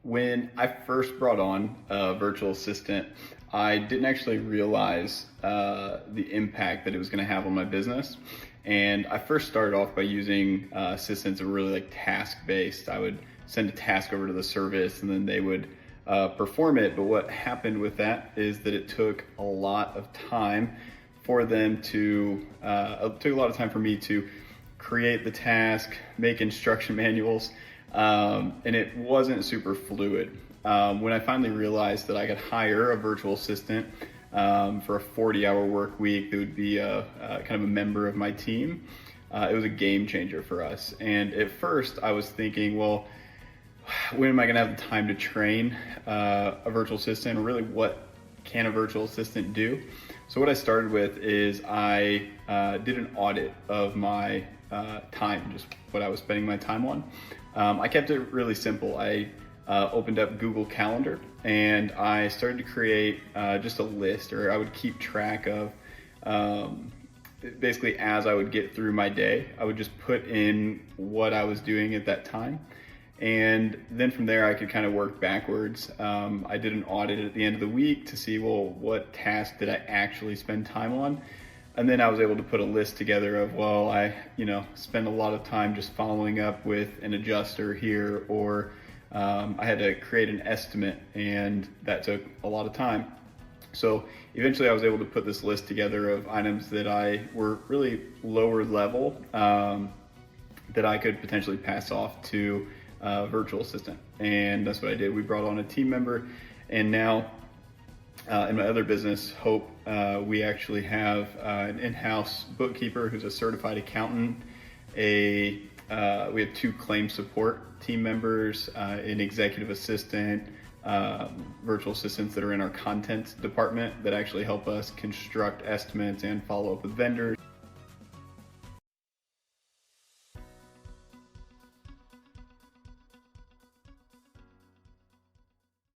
When I first brought on a virtual assistant, I didn't actually realize the impact that it was going to have on my business. And I first started off by using assistants that were really like task-based. I would send a task over to the service and then they would perform it. But what happened with that is that it took a lot of time for them to, it took a lot of time for me to create the task, make instruction manuals, and it wasn't super fluid. When I finally realized that I could hire a virtual assistant for a 40-hour work week that would be a kind of a member of my team, it was a game changer for us. And at first I was thinking, well, when am I going to have the time to train a virtual assistant? Or really, what can a virtual assistant do? So what I started with is I did an audit of my time, just what I was spending my time on. I kept it really simple. I opened up Google Calendar and I started to create just a list, or I would keep track of basically as I would get through my day, I would just put in what I was doing at that time. And then from there, I could kind of work backwards. I did an audit at the end of the week to see, well, what task did I actually spend time on? And then I was able to put a list together of, well, I spend a lot of time just following up with an adjuster here, or I had to create an estimate, and that took a lot of time. So eventually I was able to put this list together of items that I were really lower level that I could potentially pass off to a virtual assistant. And that's what I did. We brought on a team member, and now in my other business, Hope, we actually have an in-house bookkeeper who's a certified accountant. We have 2 claim support team members, an executive assistant, virtual assistants that are in our content department that actually help us construct estimates and follow up with vendors.